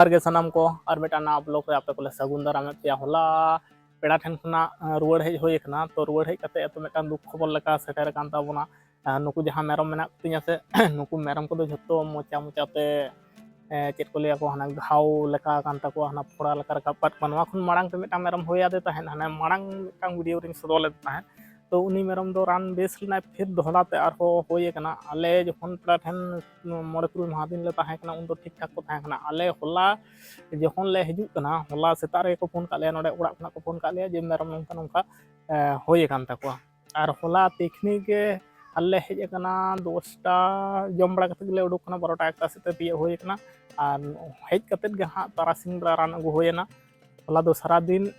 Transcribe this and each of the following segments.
गे सनाम को और मिटान ना ब्लॉग रे आपे कोले सगुन दाराम पे होला पेड़ा ठेन खुना रुवाड़ हेज होय कना तो रुवाड़ हेज कते तो मिटान दुख खबर लेका सेटर कान ताबोना नुकु जहां मेरम मेना तिया से नुकु मेरम को झोतो मोचा मोचाते चेत को लिया को हना घाव लेका कान ताको हना फोड़ा लेका रकापात मनवा खुन मांग पे मिटान मेरम होया दे ताहेन हना मांग मिटान वीडियो रिंग सदोले ताहेन तो उनी मेरम दो रान बेस लेना फिर दोहराते आरो होय कना आले जखन पेड़ा ठेन मोड़े तुरुय माह दिन ले ताहे कना उन दो ठीक ठाक को ताहे कना आले होला जखन ले हिजुक कना होला सेता रे को फोन का ले नोडे उड़ा खना को फोन का ले जे मेरम नोंका नोंका होय कान ताको आर होला तेखनी के आले हेज कना 10टा जम बड़ा कते ले उडुक कना 12टा एकटा सेते पिए होय कना आर हेज कते गे हा तारासिंग बड़ा रान अगु होयना होला दो सारा दिन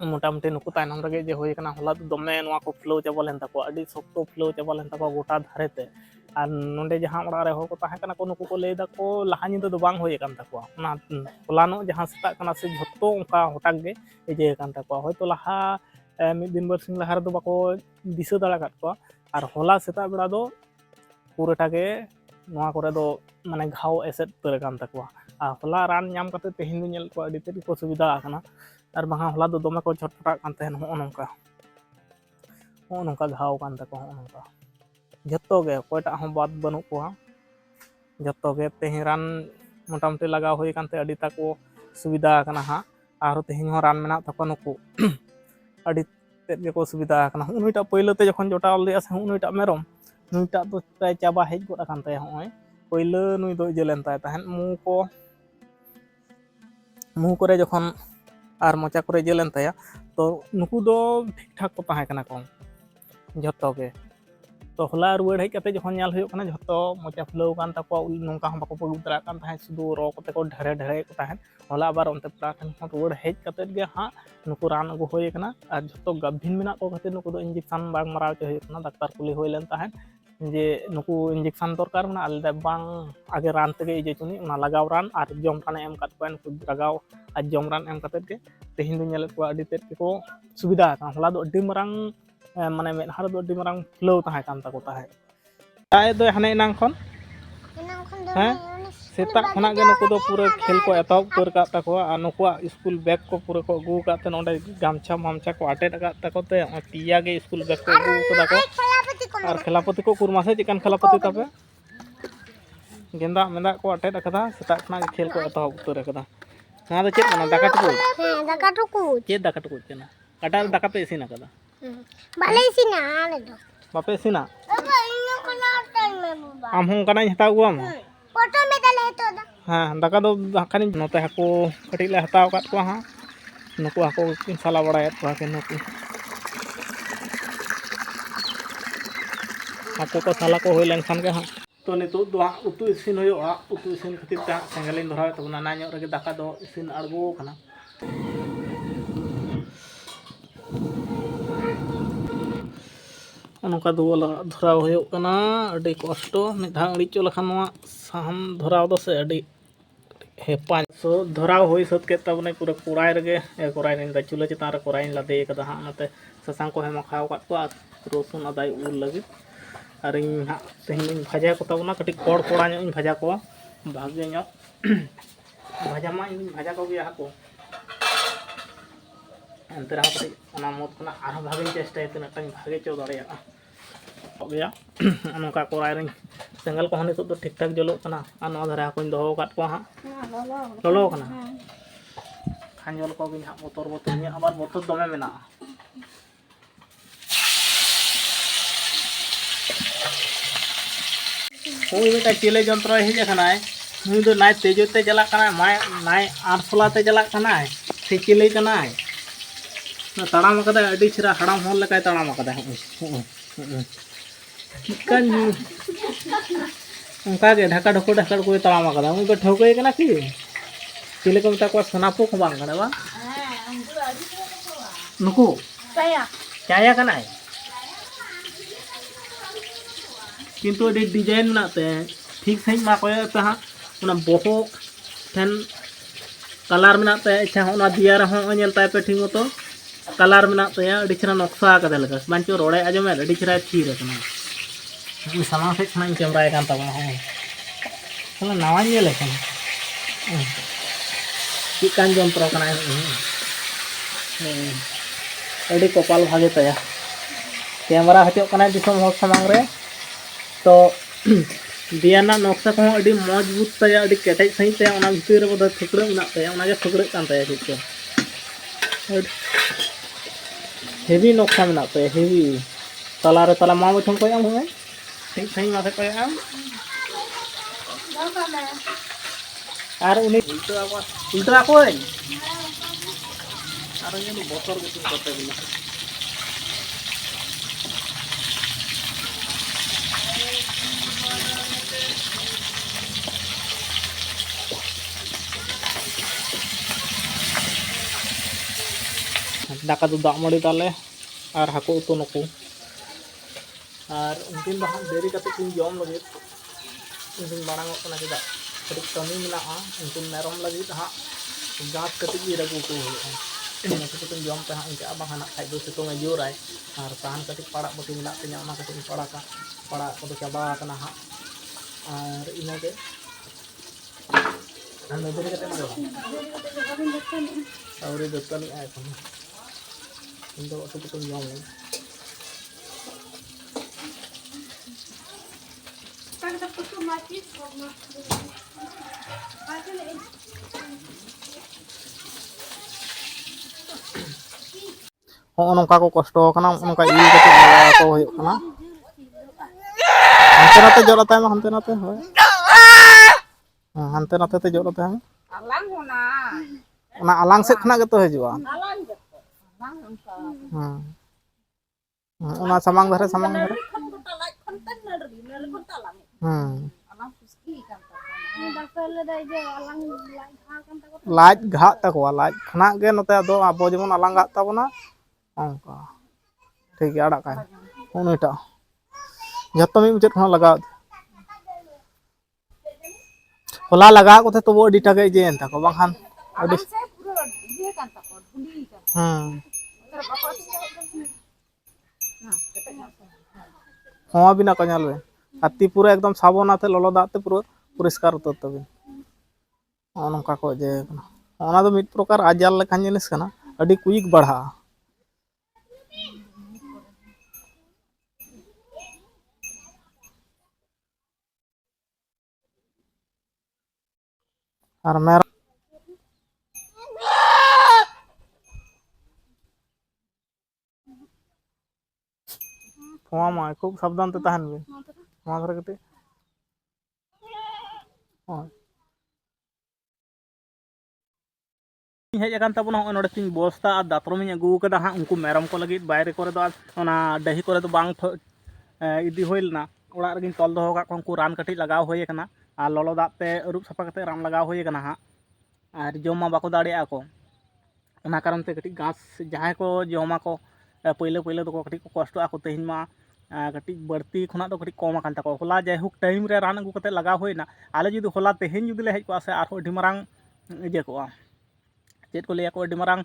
मोटामुटी नुकु तायनम रगे जे होय कना होला दमे नवा को फ्लो चाबा लेन ताको अडी सख्तो फ्लो चाबा लेन ताको गोटा धारेते आर नोंडे जहां ओड़ा रे हो को ताहे कना को नुकु को लेदा को लहा निदा दो बांग होय कान ताको ना होलानो जहां सेता कना से झोतो ओंका हटाक गे एजे कान ताको होय तो लहा मिद दिन बरसिंग लहा रे दो बाको दिसो दाड़ा काट को आर होला सेता बेड़ा दो पुराटा गे नवा करे दो माने घाव एसेट तर कान ताको आ होला रान ᱧᱟᱢ कते तेहिन दो नेल को अडी तेरी को सुविधा आकना और बहा होला दो दमे को छटपटा कान तहन हो नोंका घाव कान ताको हो नोंका जत्तो गे कोयटा हो बात बनु को जत्तो गे तेहि रान मोटामुटी लगाव होय कानते अडी ताको सुविधा आकना हा आरो तेहिन हो रान मेना ताको नुकु अडी तेद गे को सुविधा आकना उनिटा पहिले ते जखन जोटा ले से उनिटा मेरम नुइटा तो प्राय चाबा हेज गोड आकान ताय होय पहिले नुइ दो जेलेन ताय तहन मु करे जखन और मोचा करे जेलेन ताया तो नुकु दो ठीक ठाक को ताहे कना को जत्तो गे तो होला रुवाड़ हेज कते जखन न्याल होय कना जत्तो मोचा फ्लो कान ताको नोंका हम बाको पगु तरा कान ताहे सुदु रो कते को ढेरे ढेरे को ताहे होला बार ओनते प्राठन रुवाड़ हेज कते गे हा नुकु रान अगु होय कना और जत्तो गभिन मेना को कते नुकु दो इंजेक्शन बाग मराव चे होय कना डाक्टर कुली होय लेन ताहे जे नुकु इंजेक्शन दरकार ना आले बांग आगे रान तगे जे चुनी उना लगाव रान और जम रान एम काट को नुकु लगाव और जम रान एम कते गे तेहिन दो नेल को अडी तेत को सुविधा का होला दो अडी मरांग माने मेदहार दो अडी मरांग फ्लो ताहे कान ताको ताहे आय दो हने नांग खन हैं सेता खना गे नुकु दो पूरा खेल को एतब कर का ताको आ नुकुआ स्कूल बैग को पूरा को गु का ते नोडे गामछा मामछा को अटेट का ताको ते पिया गे स्कूल बैग को गु को ताको और खेलापति को कुरमासे चिकन खेलापति तापे गेंदा मेंदा को अटेट अकदा सेता खना खेल को एतब उतर अकदा ना दो चेत कना दाका टुकु हां दाका टुकु चेत दाका टुकु कना काटा दाका पे इसिन अकदा बाले इसिना आले दो बापे इसिना बाबा इनो कना टाइम में बाबा आम हम कना हता गुआम फोटो में दले तो हां दाका दो खानी नोते हको कटी ले हताव काट को हां नुकु हको साला बड़ायत को के नुकु हको को साला को होय लेन खान के हां तो नितो दो उतु इसिन होयो उतु इसिन खातिर ता सेंगलिन धराव तो नाना ᱧᱚᱜ रगे दाका दो इसिन अड़गो खाना नोका दो धराव होयो कना अडी कष्ट मिधा अड़ीचो लखन साहन धराव दो से अडी हेपा सो धराव होय सत के तबने पूरा कोराय रगे कोराय ने चूल्हा चितान रे कोराय लादे कदा हां नते ससांग को हेमा खाव काट को रसुन अदाय उल लगी और इन तेहन भाजा को तबना कटी कोड़ कोड़ा इन भाजा को भागे ᱧᱚᱜ भाजा मा इन भाजा को गया को अंतरा कटी ओना मोत कना आरो भागे चेष्टा तना तन भागे चो दरिया हो गया अनका कोराय रे सेंगल को हनी तो ठीक ठाक जलो कना आ नो धरा को दो काट को हां लोलो कना खांजल को बिन हा मोटर बोतल ने आबार बोतल दमे मेना होय बेटा चेले जंत्र हेज कनाय नुई दो नाय तेजोते चला कनाय माय नाय आरसलाते चला कनाय से चेले कनाय ना ताड़ाम कदा अडी छिरा हड़ाम होल लकाय ताड़ाम कदा चिकन उनका के ढाका ढको को ताड़ाम कदा उन बे ठोके कना कि चेले को मता को सनापो को बांग कना बा नुकु चाया कनाय किंतु अडी डिजाइन नाते ठीक सही मा कोय तहा उना बोहो ठन कलर मेनाते अच्छा उना दिया रहो नेलता पे ठीक मतो कलर मेनाते अडी छरा नक्शा का देलका बांचो रोड़े आजमे अडी छरा थीर कना सामान से खाना कैमरा कान तबा हो नावा नेले कना चिकान जंत्र कना अड़ी कपाल भागे तया कैमरा हजो कना दिसम हर सामांग रे तो दियाना नक्शा को अड़ी मजबूत तया अड़ी केटेज सही तया ओना भितर रे बद थुकड़े मेना तया ओना गे थुकड़े कान तया चिको हेवी नक्शा मेना तया हेवी तला रे तला मा बठम कोय हम ठीक सही माथे कोय हम আর উনি উল্টা কই আর উনি বছর কিছু করতে দিল दाका दो दाग मड़ी ताले और हाको उतु नुकु और उनकिन दो देरी कते किन जम लगे उनकिन मांग चेदा कटी कमी मेना उनकिन मेरम लगे हाँ गाँस कटी रगू को कटी जम पे हाँ उनके बाना खाद सितुंग जोराय और तहन कटी पड़ा बाकी मेना तीना कटी पड़ा पड़ा को चाबा हाँ और इनके देरी कते आउरी दत्तानी इन दो अटू कटी जम लगे नौका को कष्ट नौका इ को हानते नाते जरते हानते नाते हानते नाते ते जरते आलांग से खना तो हजुआ सामांग धरे लाज घा तक लाज खना गे नते अब जेमन आलांग घा ताबना अंका ठीक है आड़ा का उनीटा जतो मी मुचत खना लगा होला लगा को थे तो वो अडिटा गे जे एंता को बाखान अडि हाँ बिना को नाल आती पूरा एकदम साबन आते ललो दाते पूरा परिष्कार उतर तबे नौका को जे ओना दो मिद प्रकार आजार लेखान जिनिस कना अडि क्विक बढ़ा और मेरा मा खूब सावधान ते तहन बे मा धरे कटे हेज अकान तबना हो नोडे तीन बस्ता और दातरम अगू कदा हाँ उनको मेरम को लगे बाहर को डही को बांग इदी होलना ओड़ा रेगिन तल दो का उनको रान कटी लगाव होय कना और ललो दाते अरूब सफा कते रान लगाव होय कना हाँ और जमा बाको दाड़िया को ओना कारण ते कटी घास जहाँ को जमा को पहले पहले तो कटी को कष्ट को तेहन मा कटी बढ़ती खुना तो कटी कम आकान तको होला जायहुक टाइम रे रान अगू कते लगाव होयना आले जुदी होला तेहन जुदी ले हेज को से आरो अडी मारांग इजे को चेद को लिया को अडी मारांग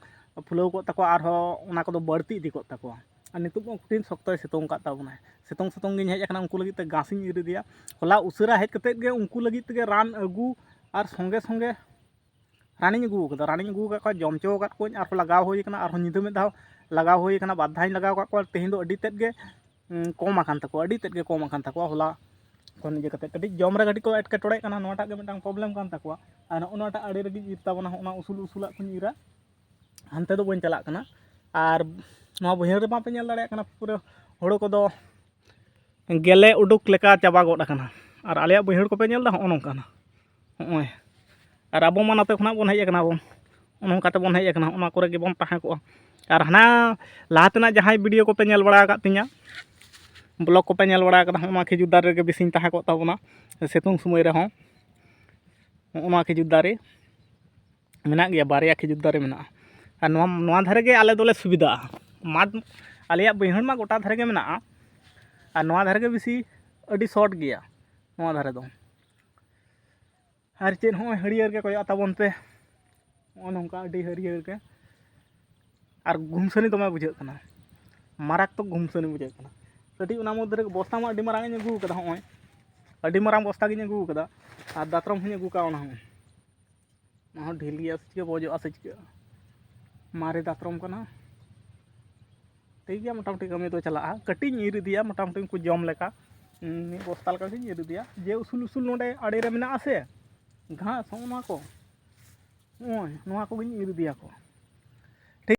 फुलाव को तको आरो ओना को बढ़ती इदी को तको और नितुक कुटिन सख्त सितुंग का ताबना सितुंग सितुंग गिन हेज अकना उनको लगी ते घासिन इर दिया होला उसरा हेज कते गे उनको लगी ते रान अगू और संगे संगे रानिंग अगू कदा रानिंग अगू का जमचो का को और लगाव होय कना और निदो में दाव लगाव होय कना बाद धाई लगाव का तेहन दो अडी तेद गे कम आकान तको अडी तेद गे कम आकान तको होला कोन जे कते कटी जम रे गटी को एटके टोड़े कना नोटा गे मिटांग प्रॉब्लम कान तको और नोटा अडी रे इर ताबना ओना उसूल उसूला को इरा हानते दो बन चला कना और नवा बहिर रे बापे नेल दाड़े कना पूरा होड़ो को दो गेले उडुक लेका चाबा गड कना और आलिया बहिर को पे नेल दा हो नोंकाना होय और अब मा नाते खना बन हेज कना बन नोंकाते बन हेज कना ओना करे गे बन ताहे को और हाना लाहातना जहां वीडियो को पे नेल बड़ा का तिया ब्लॉग को पे नेल बड़ा का ओना खिजुर दारे गे बिसिन ताहे को ताबना सितुंग समय रे हो ओना खिजुर दारे मेना गया बारिया खिजुर दारे मेना और नवा धारे गे आले दोले सुविधा माद आलिया बहिर मा गोटा धारे गे मेना और नवा धारे गे बिसी अडी शॉर्ट गया नवा धारे दो और चेद हो हरियर के कोय ताबन पे नौका अडी हरियर के और घुमसनी दमे बुझे कना माराक तो घुमसनी बुझे कना कटी उना मध्य रे बस्ता मा अडी मारांग इन अगू कदा होय अडी मारांग बस्ता गिन अगू कदा और दातरम हूँ अगू का ओना ᱱᱚᱣᱟ ᱦᱚᱸ ᱰᱷᱤᱞ ᱜᱮᱭᱟ ᱥᱮ ᱪᱤᱠᱟᱹ ᱵᱚᱡᱚᱜᱼᱟ ᱥᱮ ᱪᱤᱠᱟᱹᱜᱼᱟ ᱢᱟᱨᱮ ᱫᱟᱛᱨᱚᱢ ᱠᱟᱱᱟ ᱴᱷᱤक ᱜᱮᱭᱟ मोटामुटी ᱠᱟᱹᱢᱤ ᱫᱚ ᱪᱟᱞᱟᱜᱼᱟ ᱠᱟᱹᱴᱤᱡ ᱤᱧ ᱤᱨ ᱤᱫᱤᱭᱟ मोटामुटी उनको ᱡᱚᱢ ᱞᱮᱠᱟ ᱢᱤᱫ ᱵᱚᱥᱛᱟ ᱞᱮᱠᱟ ᱜᱤᱧ ᱤᱨ ᱤᱫᱤᱭᱟ ᱡᱮ ᱩᱥᱩᱞ ᱩᱥᱩल ᱱᱚᱰᱮ ᱟᱲᱮ ᱨᱮ ᱢᱮᱱᱟᱜᱼᱟ ᱥᱮ घास ᱱᱚᱣᱟ ᱠᱚ ᱱᱚᱣᱟ ᱠᱚᱜᱤᱧ ᱤᱨ ᱤᱫᱤᱭᱟ ᱠᱚ